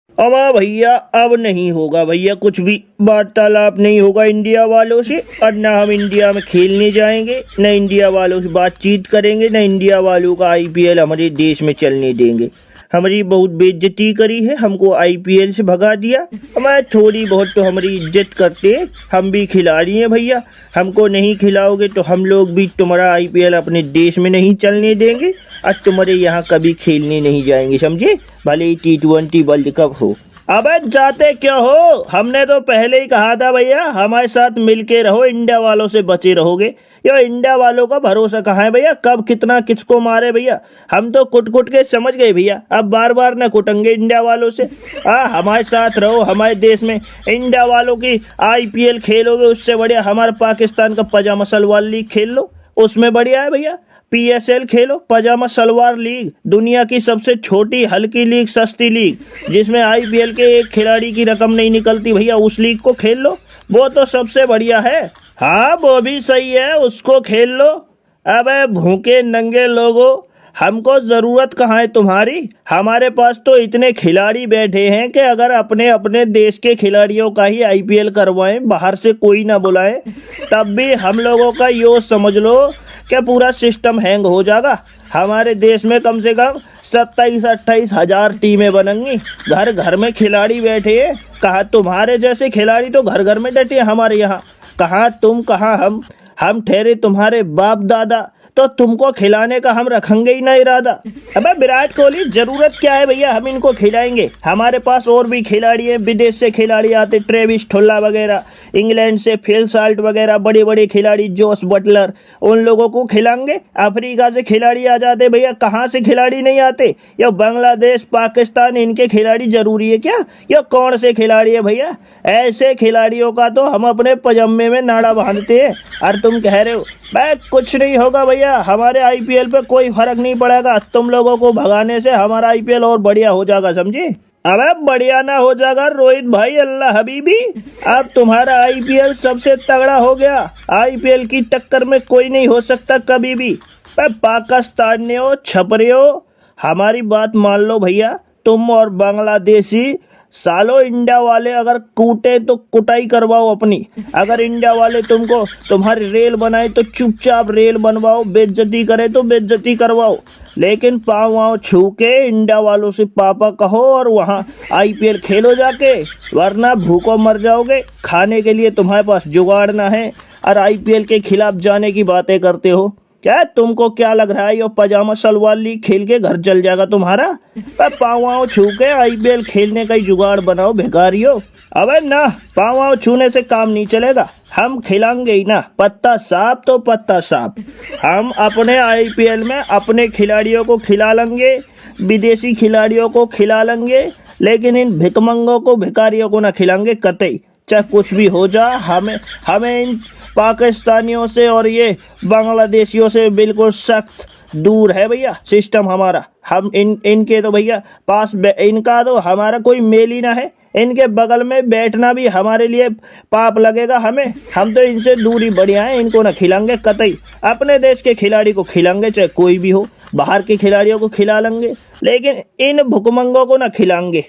अब भैया अब नहीं होगा भैया, कुछ भी वार्तालाप नहीं होगा इंडिया वालों से, और ना हम इंडिया में खेलने जाएंगे, न इंडिया वालों से बातचीत करेंगे, न इंडिया वालों का आईपीएल हमारे देश में चलने देंगे। हमारी बहुत बेइज्जती करी है, हमको आईपीएल से भगा दिया। हमारे थोड़ी बहुत तो हमारी इज्जत करते हैं, हम भी खिलाड़ी हैं भैया। हमको नहीं खिलाओगे तो हम लोग भी तुम्हारा आईपीएल अपने देश में नहीं चलने देंगे, और तुम्हारे यहाँ कभी खेलने नहीं जाएंगे, समझे? भले ही T20 वर्ल्ड कप हो। अबे जाते क्यों हो? हमने तो पहले ही कहा था भैया, हमारे साथ मिलके रहो, इंडिया वालों से बचे रहोगे। यो इंडिया वालों का भरोसा कहाँ है भैया, कब कितना किसको मारे भैया। हम तो कुट कुट के समझ गए भैया, अब बार बार न कुटेंगे इंडिया वालों से। हमारे साथ रहो, हमारे देश में इंडिया वालों की आईपीएल खेलोगे, उससे बढ़िया हमारे पाकिस्तान का पजामा सलवार लीग खेल लो, उसमें बढ़िया है भैया। पीएसएल खेलो, पजामा सलवार लीग, दुनिया की सबसे छोटी हल्की लीग, सस्ती लीग, जिसमें आईपीएल के एक खिलाड़ी की रकम नहीं निकलती भैया, उस लीग को खेल लो, वो तो सबसे बढ़िया है। हाँ वो भी सही है, उसको खेल लो। अबे भूखे नंगे लोगों, हमको जरूरत कहाँ है तुम्हारी? हमारे पास तो इतने खिलाड़ी बैठे हैं कि अगर अपने अपने देश के खिलाड़ियों का ही आईपीएल करवाएं, बाहर से कोई ना बुलाए, तब भी हम लोगों का यो समझ लो कि पूरा सिस्टम हैंग हो जाएगा। हमारे देश में कम से कम 27-28 हजार टीमें बनेंगी, घर घर में खिलाड़ी बैठे हैं। कहा तुम्हारे जैसे खिलाड़ी तो घर घर में डटे हैं हमारे यहाँ। कहाँ तुम, कहाँ हम ठहरे तुम्हारे बाप दादा, तो तुमको खिलाने का हम रखेंगे ही ना इरादा। अबे विराट कोहली, जरूरत क्या है भैया, हम इनको खिलाएंगे। हमारे पास और भी खिलाड़ी हैं, विदेश से खिलाड़ी आते, ट्रेविस ठुल्ला वगैरह, इंग्लैंड से फिल साल्ट वगैरह, बड़े बड़े खिलाड़ी, जोस बटलर, उन लोगों को खिलाएंगे। अफ्रीका से खिलाड़ी आ जाते भैया, कहाँ से खिलाड़ी नहीं आते? या बांग्लादेश, पाकिस्तान, इनके खिलाड़ी जरूरी है क्या? या कौन से खिलाड़ी है भैया? ऐसे खिलाड़ियों का तो हम अपने पजामे में नाड़ा बांधते हैं, और तुम कह रहे हो भाई कुछ नहीं होगा भैया, हमारे आईपीएल पे कोई फर्क नहीं पड़ेगा। तुम लोगों को भगाने से हमारा आईपीएल और बढ़िया हो जाएगा, समझे? अबे बढ़िया ना हो जाएगा रोहित भाई, अल्लाह हबीबी, अब तुम्हारा आईपीएल सबसे तगड़ा हो गया। आईपीएल की टक्कर में कोई नहीं हो सकता कभी भी। पाकिस्तानियों, छपरियों, हमारी बात मान लो भैया। तुम और बांग्लादेशी सालो इंडिया वाले अगर कूटे तो कुटाई करवाओ अपनी। अगर इंडिया वाले तुमको तुम्हारी रेल बनाए तो चुपचाप रेल बनवाओ, बेइज्जती करे तो बेइज्जती करवाओ, लेकिन पाँव वाँव छू के इंडिया वालों से पापा कहो और वहाँ आईपीएल खेलो जाके, वरना भूखों मर जाओगे। खाने के लिए तुम्हारे पास जुगाड़ ना है और आईपीएल के खिलाफ जाने की बातें करते हो। क्या तुमको क्या लग रहा है ये पजामा सलवार लीग खेल के घर चल जाएगा तुम्हारा? पाँव छू के आईपीएल खेलने का ही जुगाड़ बनाओ भिखारियों। अबे ना, पाँव छूने से काम नहीं चलेगा, हम खिलाएंगे ही ना, पत्ता साफ तो पत्ता साफ। हम अपने आईपीएल में अपने खिलाड़ियों को खिला लेंगे, विदेशी खिलाड़ियों को खिला लेंगे, लेकिन इन भिकमंगों को, भिखारियों को ना खिलाएंगे कतई। चाहे कुछ भी हो जा, हमें इन पाकिस्तानियों से और ये बांग्लादेशियों से बिल्कुल सख्त दूर है भैया सिस्टम हमारा। हम इनके तो भैया पास इनका तो हमारा कोई मेल ही ना है। इनके बगल में बैठना भी हमारे लिए पाप लगेगा हमें। हम तो इनसे दूरी बढ़िया है, इनको ना खिलाएंगे कतई। अपने देश के खिलाड़ी को खिलाएंगे, चाहे कोई भी हो, बाहर के खिलाड़ियों को खिला लेंगे, लेकिन इन भुकमंगों को ना खिलाएंगे।